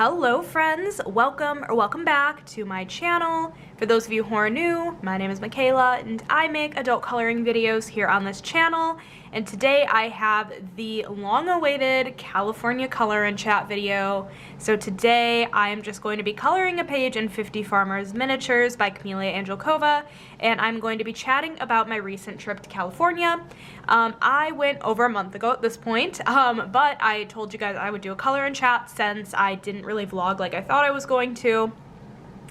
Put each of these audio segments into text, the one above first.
Hello friends, welcome back to my channel. For those of you who are new, my name is Michaela and I make adult coloring videos here on this channel. And today I have the long-awaited California color and chat video. So today I am just going to be coloring a page in 50 Farmers Miniatures by Camelia Angelkova, and I'm going to be chatting about my recent trip to California. I went over a month ago at this point, but I told you guys I would do a color and chat since I didn't really vlog like I thought I was going to.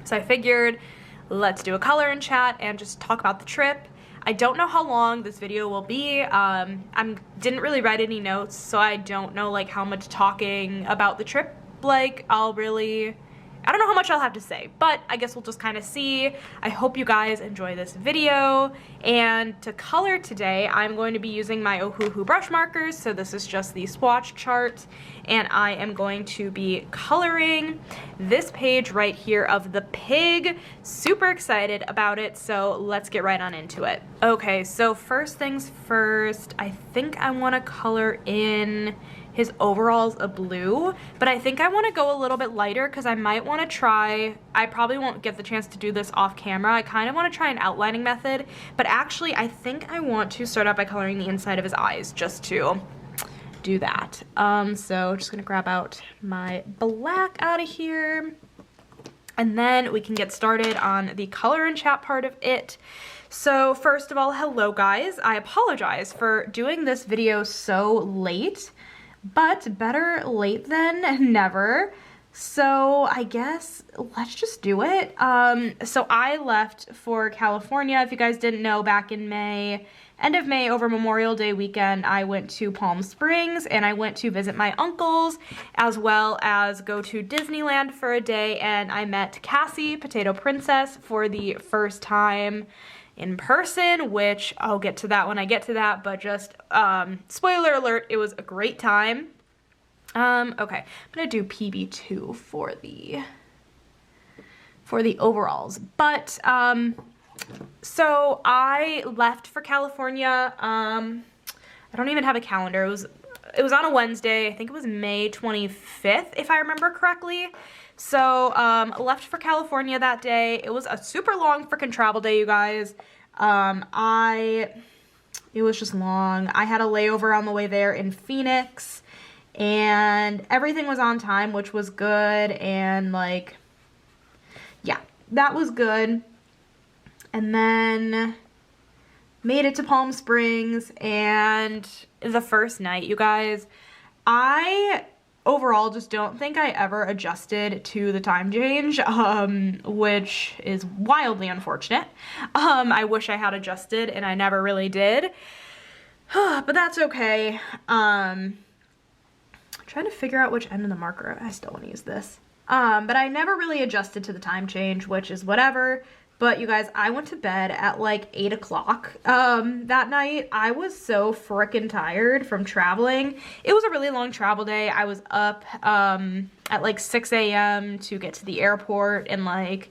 So I figured let's do a color and chat and just talk about the trip. I don't know how long this video will be. I didn't really write any notes, so I don't know like how much talking about the trip I don't know how much I'll have to say, but I guess we'll just kind of see. I hope you guys enjoy this video. And to color today, I'm going to be using my Ohuhu brush markers. So this is just the swatch chart, and I am going to be coloring this page right here of the pig. Super excited about it, so let's get right on into it. Okay, so first things first, I think I want to color in his overalls a blue, but I think I want to go a little bit lighter because I might want to try, I probably won't get the chance to do this off camera, I kind of want to try an outlining method, but actually I think I want to start out by coloring the inside of his eyes just to do that. So just gonna grab out my black out of here, and then we can get started on the color and chat part of it. So first of all, hello guys, I apologize for doing this video so late, but better late than never. So I guess let's just do it. So I left for California. If you guys didn't know, back in May, end of May, over Memorial Day weekend, I went to Palm Springs and I went to visit my uncles as well as go to Disneyland for a day, and I met Cassie, Potato Princess, for the first time in person, which I'll get to that when I get to that, but just spoiler alert, it was a great time. Okay, I'm gonna do PB2 for the overalls, but so I left for California. I don't even have a calendar. It was on a Wednesday. I think it was May 25th, if I remember correctly. So left for California that day. It was a super long freaking travel day, you guys. It was just long. I had a layover on the way there in Phoenix, and everything was on time, which was good, and like, yeah, that was good. And then made it to Palm Springs, and the first night, you guys, I overall just don't think I ever adjusted to the time change, which is wildly unfortunate. I wish I had adjusted and I never really did, but that's okay. I'm trying to figure out which end of the marker. I still want to use this. But I never really adjusted to the time change, which is whatever. But you guys, I went to bed at like 8 o'clock that night. I was so freaking tired from traveling. It was a really long travel day. I was up at like 6 a.m. to get to the airport, and like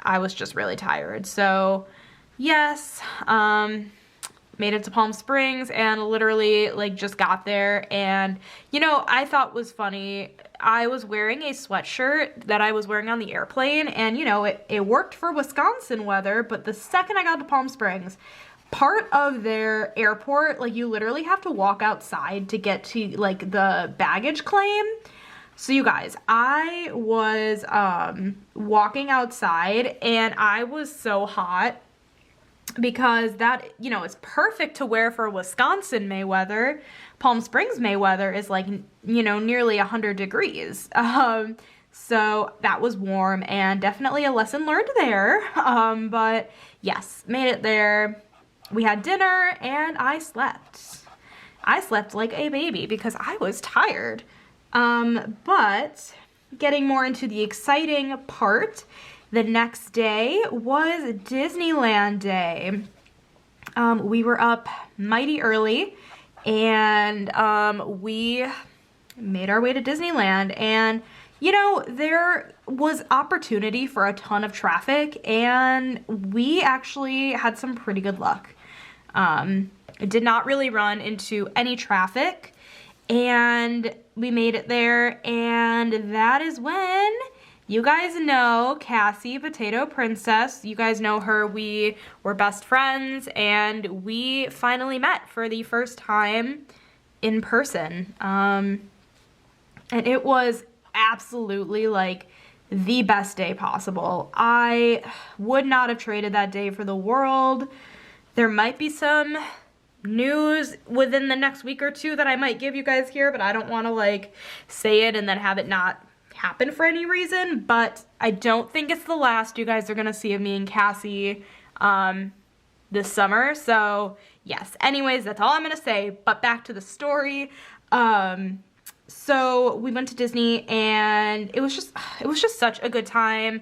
I was just really tired. So yes, made it to Palm Springs and literally like just got there, and you know, I thought was funny, I was wearing a sweatshirt that I was wearing on the airplane, and you know, it worked for Wisconsin weather, but the second I got to Palm Springs, part of their airport, like you literally have to walk outside to get to like the baggage claim. So you guys, I was walking outside and I was so hot, because that, you know, is perfect to wear for Wisconsin May weather. Palm Springs May weather is like, you know, nearly 100 degrees. So that was warm, and definitely a lesson learned there. But yes, made it there. We had dinner and I slept. I slept like a baby because I was tired. But getting more into the exciting part, the next day was Disneyland day. We were up mighty early, and we made our way to Disneyland, and you know, there was opportunity for a ton of traffic, and we actually had some pretty good luck. It did not really run into any traffic, and we made it there, and that is when, you guys know Cassie, Potato Princess, you guys know her, we were best friends, and we finally met for the first time in person, and it was absolutely like the best day possible. I would not have traded that day for the world. There might be some news within the next week or two that I might give you guys here, but I don't want to like say it and then have it not happen for any reason. But I don't think it's the last you guys are gonna see of me and Cassie this summer. So yes, anyways, that's all I'm gonna say. But back to the story. So we went to Disney, and it was just such a good time.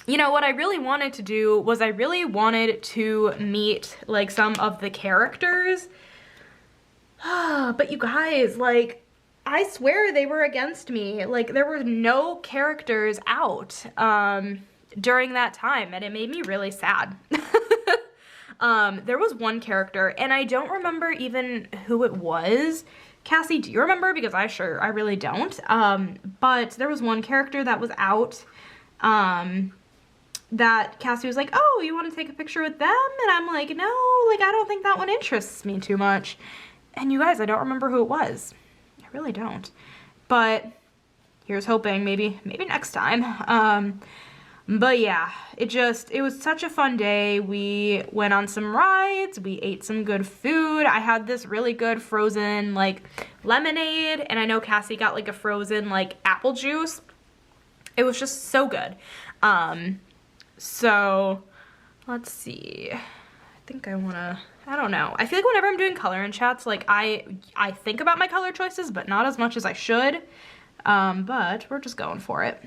You know, what I really wanted to do was I really wanted to meet, like, some of the characters. But you guys, like, I swear they were against me. Like, there were no characters out during that time, and it made me really sad. There was one character, and I don't remember even who it was. Cassie, do you remember? Because I really don't. But there was one character that was out, that Cassie was like, oh, you want to take a picture with them? And I'm like, no, like, I don't think that one interests me too much. And you guys, I don't remember who it was. I really don't. But here's hoping, maybe next time. But yeah, it was such a fun day. We went on some rides, we ate some good food. I had this really good frozen, like, lemonade, and I know Cassie got, like, a frozen, like, apple juice. It was just so good. So, let's see. I think I don't know. I feel like whenever I'm doing color in chats, like, I think about my color choices, but not as much as I should. But we're just going for it.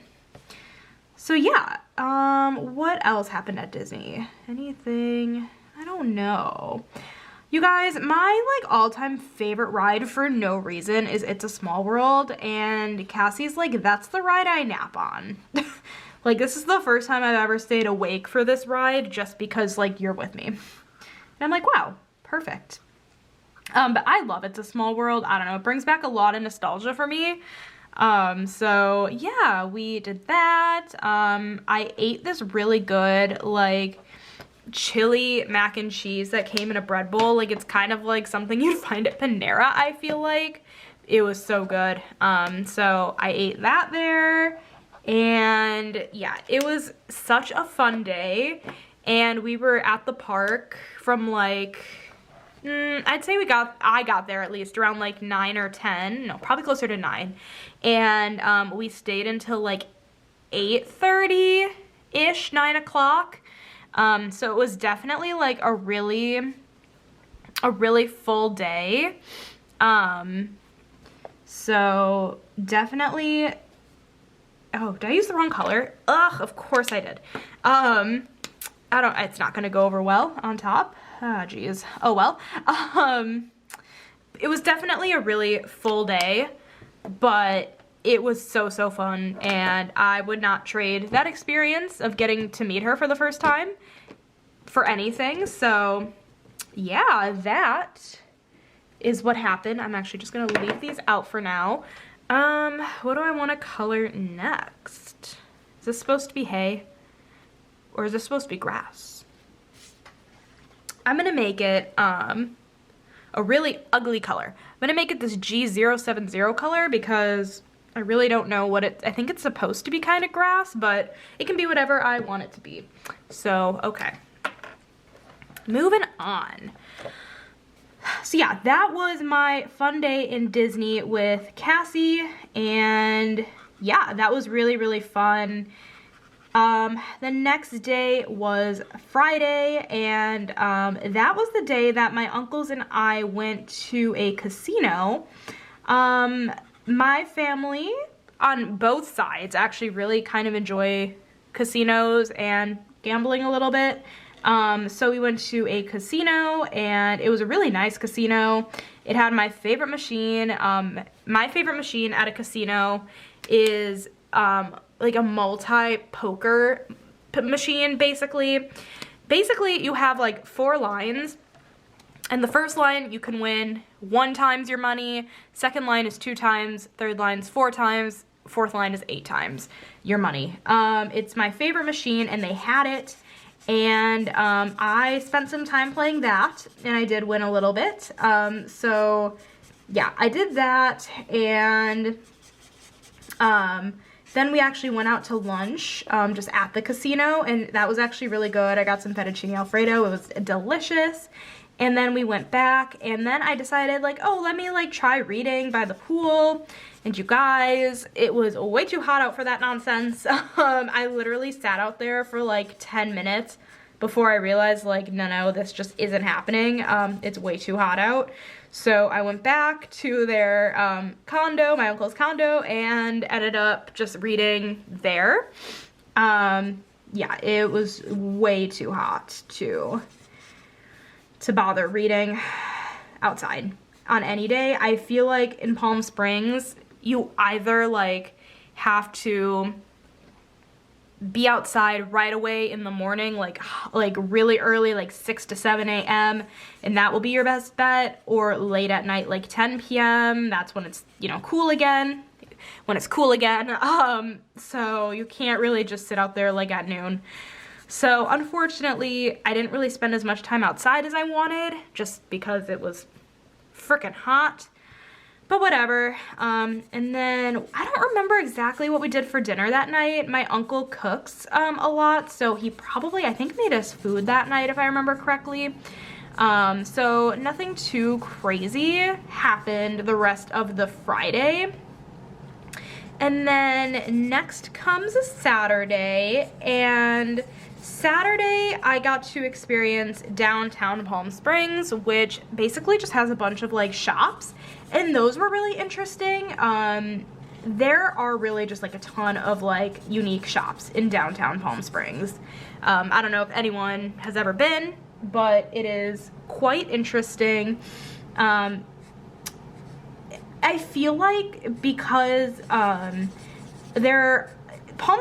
So yeah, what else happened at Disney? Anything? I don't know. You guys, my, like, all-time favorite ride for no reason is It's a Small World, and Cassie's like, that's the ride I nap on. Like, this is the first time I've ever stayed awake for this ride just because, like, you're with me. And I'm like, wow, perfect. But I love It's a Small World. I don't know, it brings back a lot of nostalgia for me. So yeah, we did that. I ate this really good, like, chili mac and cheese that came in a bread bowl. Like, it's kind of like something you'd find at Panera, I feel like. It was so good. So I ate that there, and yeah, it was such a fun day. And we were at the park from, like, I'd say I got there at least around, like, 9 or 10. No, probably closer to 9. And we stayed until, like, 8:30-ish, 9 o'clock. So it was definitely, like, a really full day. So definitely, oh, did I use the wrong color? Ugh, of course I did. It's not gonna go over well on top. Ah, geez. Oh, well. It was definitely a really full day, but it was so fun, and I would not trade that experience of getting to meet her for the first time for anything. So yeah, that is what happened. I'm actually just gonna leave these out for now. What do I want to color next? Is this supposed to be hay? Or is this supposed to be grass? I'm gonna make it a really ugly color. I'm gonna make it this G070 color because I really don't know what I think it's supposed to be kind of grass, but it can be whatever I want it to be. So, okay. Moving on. So yeah, that was my fun day in Disney with Cassie, and yeah, that was really fun. The next day was Friday, and that was the day that my uncles and I went to a casino. My family on both sides actually really kind of enjoy casinos and gambling a little bit. So we went to a casino, and it was a really nice casino. It had my favorite machine. My favorite machine at a casino is like a multi-poker machine, basically. Basically, you have like 4 lines, And the first line, you can win 1 times your money. Second line is 2 times. Third line is 4 times. Fourth line is 8 times your money. It's my favorite machine, and they had it. And I spent some time playing that, and I did win a little bit. So yeah, I did that, and then we actually went out to lunch just at the casino, and that was actually really good. I got some fettuccine alfredo. It was delicious. And then we went back, and then I decided, like, oh, let me, like, try reading by the pool. And you guys, it was way too hot out for that nonsense. I literally sat out there for, like, 10 minutes before I realized, like, no, this just isn't happening. It's way too hot out. So I went back to their condo, my uncle's condo, and ended up just reading there. Yeah, it was way too hot to bother reading outside on any day. I feel like in Palm Springs, you either like have to be outside right away in the morning, like really early, like 6 to 7 a.m. and that will be your best bet, or late at night, like 10 p.m. That's when it's, you know, cool again. So you can't really just sit out there like at noon. So unfortunately, I didn't really spend as much time outside as I wanted, just because it was freaking hot. But whatever. And then I don't remember exactly what we did for dinner that night. My uncle cooks a lot, so he probably, I think, made us food that night, if I remember correctly. So nothing too crazy happened the rest of the Friday. And then next comes a Saturday, and Saturday I got to experience downtown Palm Springs, which basically just has a bunch of like shops, and those were really interesting. There are really just like a ton of like unique shops in downtown Palm Springs. I don't know if anyone has ever been, but it is quite interesting. I feel like because Palm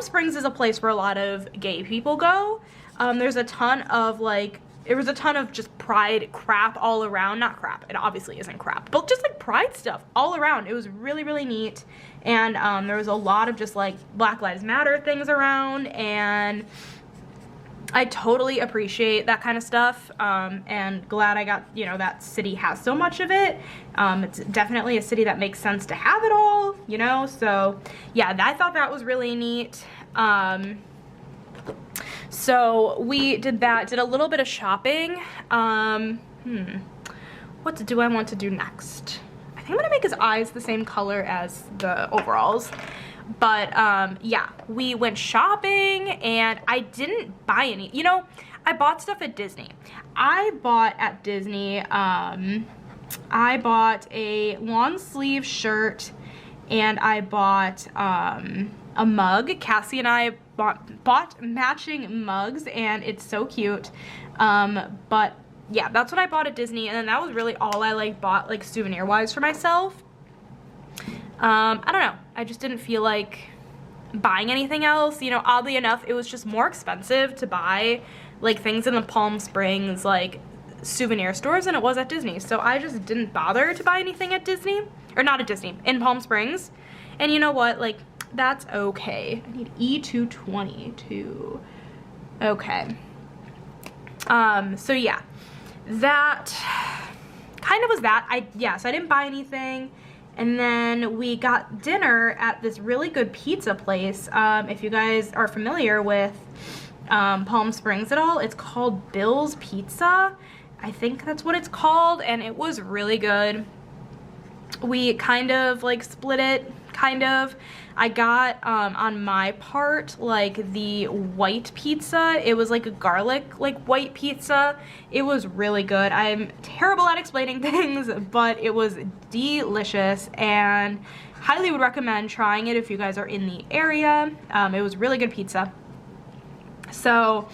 Springs is a place where a lot of gay people go. There's a ton of like, there was a ton of just pride crap all around. Not crap, it obviously isn't crap, but just like pride stuff all around. It was really, really neat. And there was a lot of just like Black Lives Matter things around, and I totally appreciate that kind of stuff, and glad I got, you know, that city has so much of it. It's definitely a city that makes sense to have it all, you know, so yeah, I thought that was really neat. So we did that, did a little bit of shopping. What do I want to do next? I think I'm gonna make his eyes the same color as the overalls. But yeah, we went shopping, and I didn't buy any. You know, I bought stuff at Disney. I bought a long sleeve shirt, and I bought a mug. Cassie and I bought matching mugs, and it's so cute. But yeah, that's what I bought at Disney, and then that was really all I like bought like souvenir wise for myself. I don't know, I just didn't feel like buying anything else. You know, oddly enough, it was just more expensive to buy like things in the Palm Springs like souvenir stores than it was at Disney, so I just didn't bother to buy anything at Disney, or not at Disney, in Palm Springs. And you know what, like, that's okay. I need E220 okay. So yeah, that kind of was that. So I didn't buy anything. And then we got dinner at this really good pizza place. If you guys are familiar with Palm Springs at all, it's called Bill's Pizza. I think that's what it's called, and it was really good. We kind of like split it, kind of. I got on my part like the white pizza. It was like a garlic like white pizza. It was really good. I'm terrible at explaining things, but it was delicious, and highly would recommend trying it if you guys are in the area. It was really good pizza. So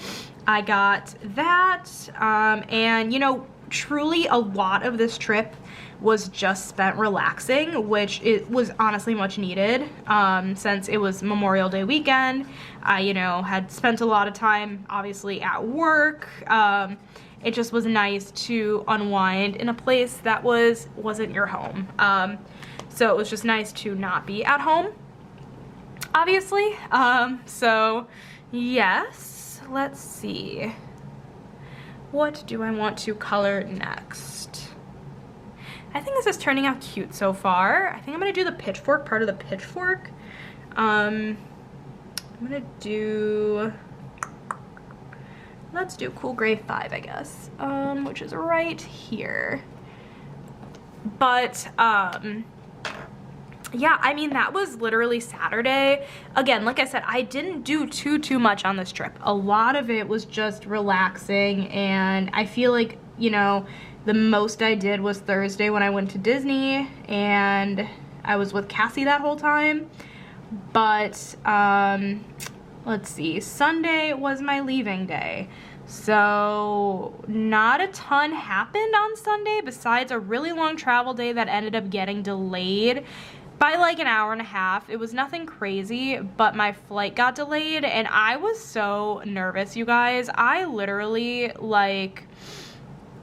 I got that, and you know, truly a lot of this trip was just spent relaxing, which it was honestly much needed, since it was Memorial Day weekend. I, you know, had spent a lot of time obviously at work, it just was nice to unwind in a place that wasn't your home. So it was just nice to not be at home, obviously. So yes, let's see. What do I want to color next? I think this is turning out cute so far. I think I'm gonna do the pitchfork, part of the pitchfork. I'm gonna do, let's do Cool Gray 5, I guess, which is right here. But, yeah, I mean, that was literally Saturday. Again, like I said, I didn't do too much on this trip. A lot of it was just relaxing, and I feel like, you know, the most I did was Thursday when I went to Disney, and I was with Cassie that whole time. But, let's see, Sunday was my leaving day. So not a ton happened on Sunday besides a really long travel day that ended up getting delayed by like an hour and a half. It was nothing crazy, but my flight got delayed and I was so nervous, you guys. I literally like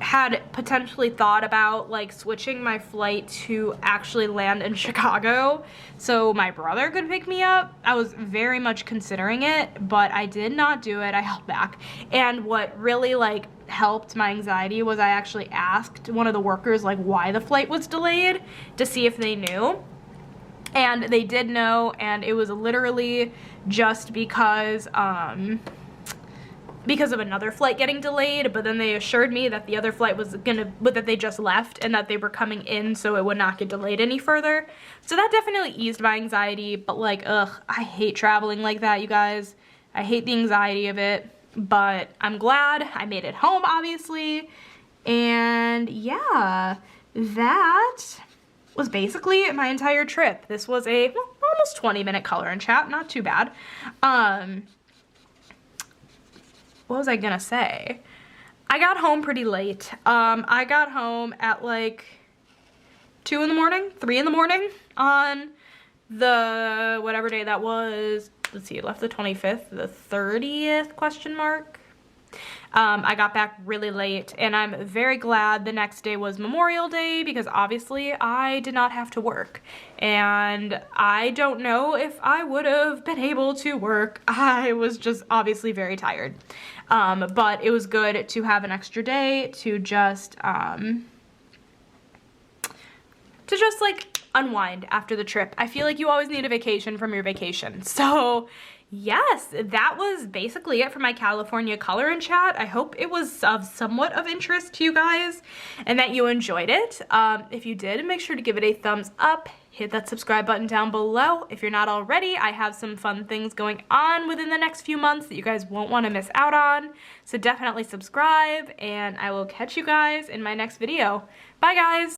had potentially thought about like switching my flight to actually land in Chicago so my brother could pick me up. I was very much considering it, but I did not do it. I held back. And what really like helped my anxiety was I actually asked one of the workers like why the flight was delayed to see if they knew. And they did know, and it was literally just because of another flight getting delayed, but then they assured me that the other flight was that they just left and that they were coming in so it would not get delayed any further. So that definitely eased my anxiety, but like, ugh, I hate traveling like that, you guys. I hate the anxiety of it, but I'm glad I made it home, obviously. And yeah, that was basically my entire trip. This was a almost 20-minute color and chat, not too bad. What was I gonna say? I got home pretty late. I got home at like 2 in the morning, 3 in the morning on the whatever day that was. Let's see, it left the 25th, the 30th question mark. I got back really late and I'm very glad the next day was Memorial Day because obviously I did not have to work and I don't know if I would have been able to work. I was just obviously very tired. But it was good to have an extra day to just like unwind after the trip. I feel like you always need a vacation from your vacation. So yes, that was basically it for my California color and chat. I hope it was of somewhat of interest to you guys and that you enjoyed it. If you did, make sure to give it a thumbs up. Hit that subscribe button down below. If you're not already, I have some fun things going on within the next few months that you guys won't want to miss out on. So definitely subscribe and I will catch you guys in my next video. Bye guys!